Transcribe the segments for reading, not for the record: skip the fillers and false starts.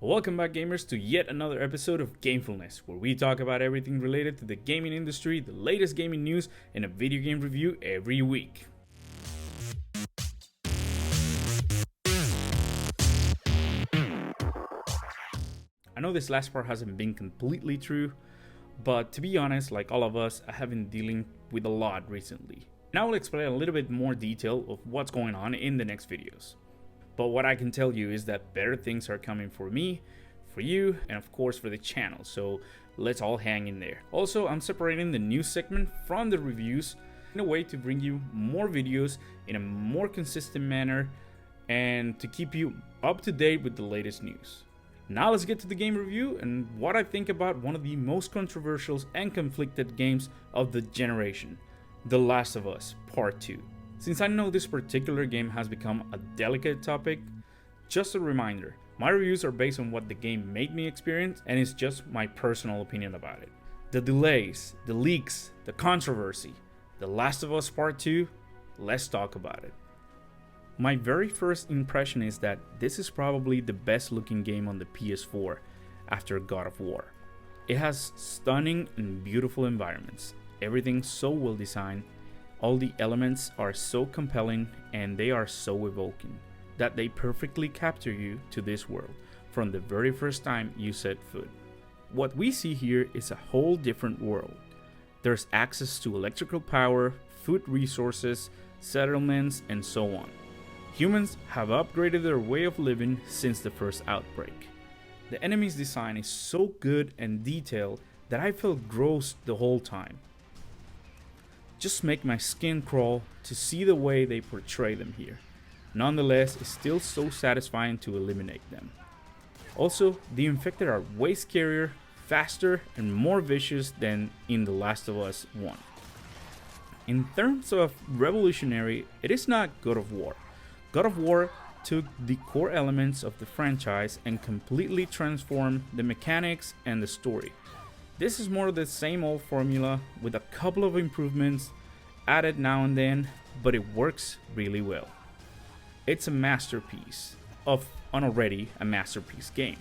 Welcome back, gamers, to yet another episode of Gamefulness, where we talk about everything related to the gaming industry, the latest gaming news, and a video game review every week. I know this last part hasn't been completely true, but to be honest, like all of us, I have been dealing with a lot recently. Now I'll explain a little bit more detail of what's going on in the next videos. But what I can tell you is that better things are coming for me, for you, and of course for the channel, so let's all hang in there. Also, I'm separating the news segment from the reviews in a way to bring you more videos in a more consistent manner and to keep you up to date with the latest news. Now let's get to the game review and what I think about one of the most controversial and conflicted games of the generation, The Last of Us Part 2. Since I know this particular game has become a delicate topic, just a reminder, my reviews are based on what the game made me experience and it's just my personal opinion about it. The delays, the leaks, the controversy, The Last of Us Part 2, let's talk about it. My very first impression is that this is probably the best looking game on the PS4 after God of War. It has stunning and beautiful environments, everything's so well designed. All the elements are so compelling and they are so evoking that they perfectly capture you to this world from the very first time you set foot. What we see here is a whole different world. There's access to electrical power, food resources, settlements, and so on. Humans have upgraded their way of living since the first outbreak. The enemy's design is so good and detailed that I felt gross the whole time. Just make my skin crawl to see the way they portray them here. Nonetheless, it's still so satisfying to eliminate them. Also, the infected are way scarier, faster, and more vicious than in The Last of Us 1. In terms of revolutionary, it is not God of War. God of War took the core elements of the franchise and completely transformed the mechanics and the story. This is more of the same old formula with a couple of improvements added now and then, but it works really well. It's a masterpiece of an already a masterpiece game.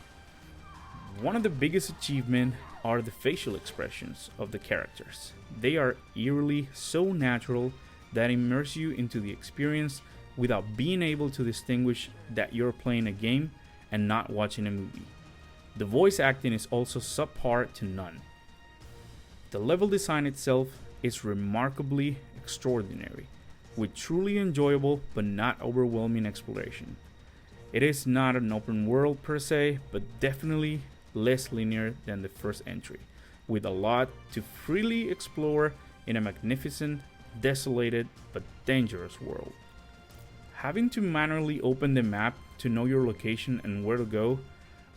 One of the biggest achievements are the facial expressions of the characters. They are eerily so natural that immerse you into the experience without being able to distinguish that you're playing a game and not watching a movie. The voice acting is also subpar to none. The level design itself is remarkably extraordinary, with truly enjoyable but not overwhelming exploration. It is not an open world per se, but definitely less linear than the first entry, with a lot to freely explore in a magnificent, desolated, but dangerous world. Having to manually open the map to know your location and where to go,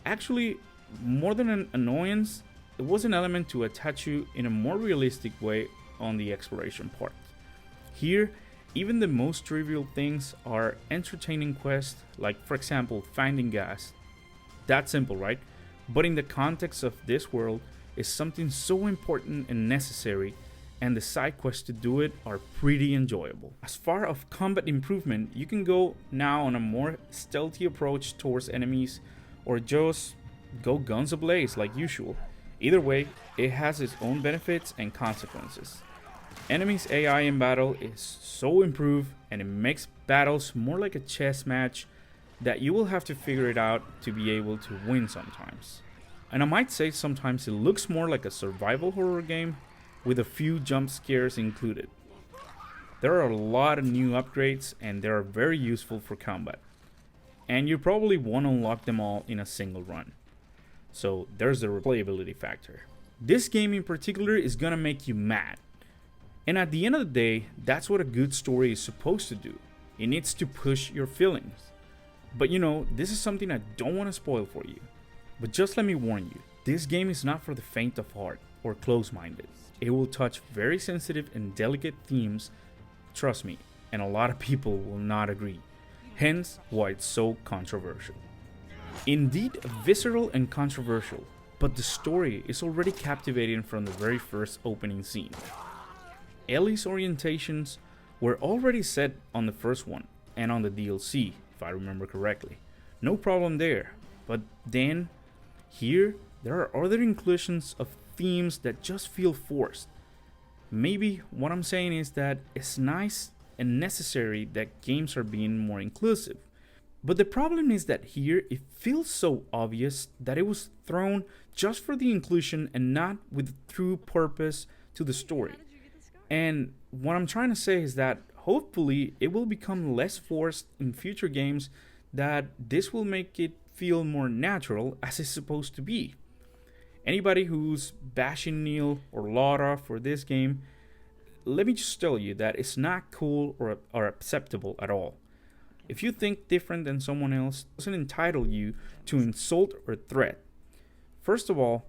actually, more than an annoyance, it was an element to attach you in a more realistic way on the exploration part. Here, even the most trivial things are entertaining quests, like for example finding gas. That's simple, right? But in the context of this world, is something so important and necessary, and the side quests to do it are pretty enjoyable. As far as combat improvement, you can go now on a more stealthy approach towards enemies, or just go guns ablaze like usual. Either way, it has its own benefits and consequences. Enemies' AI in battle is so improved and it makes battles more like a chess match that you will have to figure it out to be able to win sometimes. And I might say sometimes it looks more like a survival horror game with a few jump scares included. There are a lot of new upgrades and they are very useful for combat. And you probably won't unlock them all in a single run. So there's the replayability factor. This game in particular is gonna make you mad. And at the end of the day, that's what a good story is supposed to do. It needs to push your feelings. But you know, this is something I don't want to spoil for you. But just let me warn you, this game is not for the faint of heart or close-minded. It will touch very sensitive and delicate themes, trust me, and a lot of people will not agree. Hence why it's so controversial. Indeed, visceral and controversial, but the story is already captivating from the very first opening scene. Ellie's orientations were already set on the first one and on the DLC, if I remember correctly. No problem there, but then Here, there are other inclusions of themes that just feel forced. Maybe what I'm saying is that it's nice and necessary that games are being more inclusive. But the problem is that here it feels so obvious that it was thrown just for the inclusion and not with true purpose to the story. And what I'm trying to say is that hopefully it will become less forced in future games, that this will make it feel more natural as it's supposed to be. Anybody who's bashing Neil or Lara for this game, let me just tell you that it's not cool or acceptable at all. If you think different than someone else, it doesn't entitle you to insult or threat. First of all,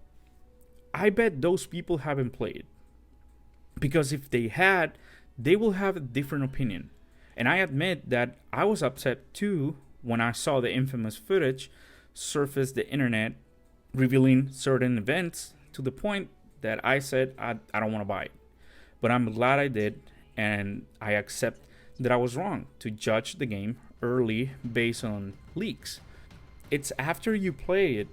I bet those people haven't played. Because if they had, they will have a different opinion. And I admit that I was upset too when I saw the infamous footage surface the internet revealing certain events to the point that I said I don't want to buy it. But I'm glad I did, and I accept that I was wrong to judge the game early based on leaks. It's after you play it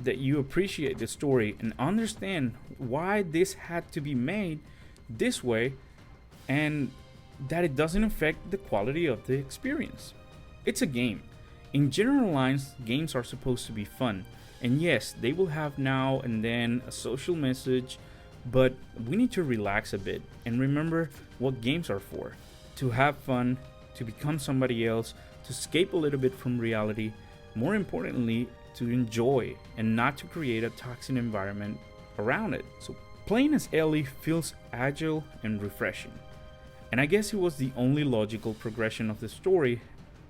that you appreciate the story and understand why this had to be made this way, and that it doesn't affect the quality of the experience. It's a game. In general lines, games are supposed to be fun. And yes, they will have now and then a social message, but we need to relax a bit and remember what games are for. To have fun, to become somebody else, to escape a little bit from reality, more importantly, to enjoy and not to create a toxic environment around it. So playing as Ellie feels agile and refreshing. And I guess it was the only logical progression of the story,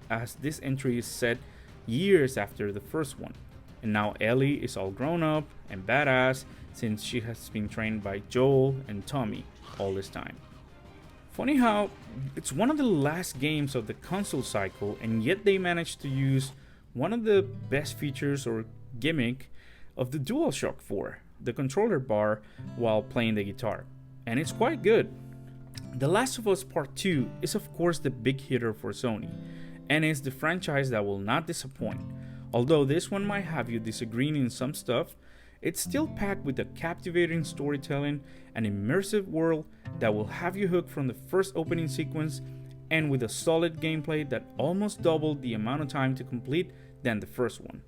as this entry is set years after the first one. And now Ellie is all grown up and badass since she has been trained by Joel and Tommy all this time. Funny how it's one of the last games of the console cycle, and yet they managed to use one of the best features or gimmick of the DualShock 4, the controller bar, while playing the guitar. And it's quite good. The Last of Us Part 2 is of course the big hitter for Sony, and is the franchise that will not disappoint. Although this one might have you disagreeing in some stuff, it's still packed with a captivating storytelling, an immersive world that will have you hooked from the first opening sequence, and with a solid gameplay that almost doubled the amount of time to complete than the first one.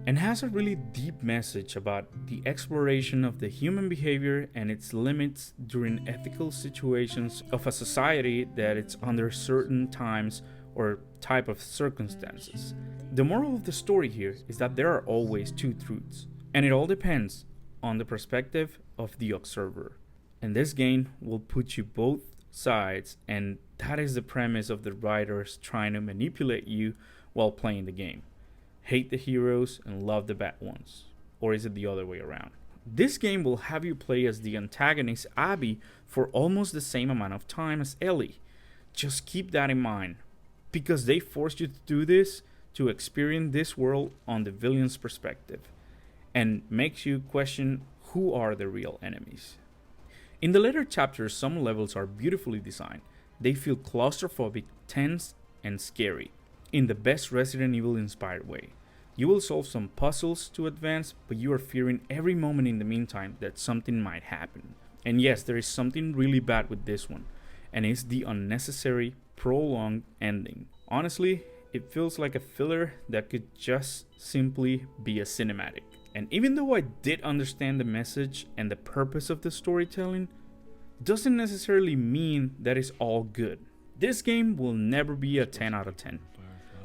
And has a really deep message about the exploration of the human behavior and its limits during ethical situations of a society that it's under certain times or type of circumstances. The moral of the story here is that there are always two truths, and it all depends on the perspective of the observer. And this game will put you both sides, and that is the premise of the writers trying to manipulate you while playing the game. Hate the heroes and love the bad ones. Or is it the other way around? This game will have you play as the antagonist Abby for almost the same amount of time as Ellie. Just keep that in mind, because they forced you to do this to experience this world on the villain's perspective, and makes you question who are the real enemies. In the later chapters, some levels are beautifully designed. They feel claustrophobic, tense, and scary, in the best Resident Evil inspired way. You will solve some puzzles to advance, but you are fearing every moment in the meantime that something might happen. And yes, there is something really bad with this one, and it's the unnecessary, prolonged ending. Honestly, it feels like a filler that could just simply be a cinematic. And even though I did understand the message and the purpose of the storytelling, doesn't necessarily mean that it's all good. This game will never be a 10 out of 10.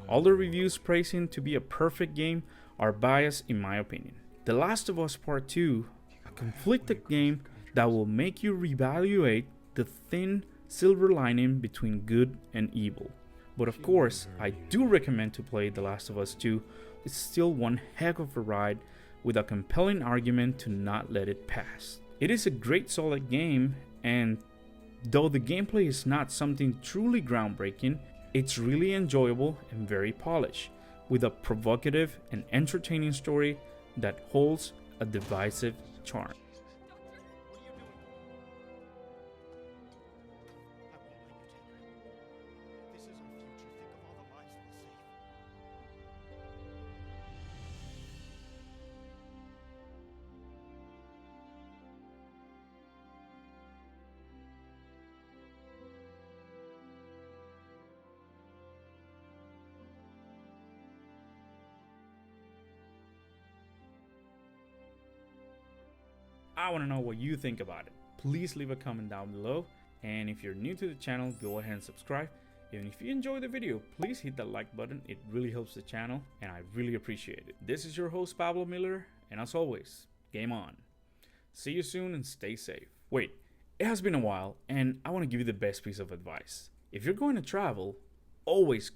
All the reviews praising to be a perfect game are biased in my opinion. The Last of Us Part 2, a conflicted game that will make you reevaluate the thin silver lining between good and evil. But of course, I do recommend to play The Last of Us 2. It's still one heck of a ride with a compelling argument to not let it pass. It is a great solid game, and though the gameplay is not something truly groundbreaking, it's really enjoyable and very polished, with a provocative and entertaining story that holds a divisive charm. I want to know what you think about it. Please leave a comment down below. And if you're new to the channel, go ahead and subscribe. And if you enjoyed the video, please hit that like button. It really helps the channel and I really appreciate it. This is your host Pablo Miller, and as always, game on. See you soon and stay safe. Wait, it has been a while and I want to give you the best piece of advice. If you're going to travel, always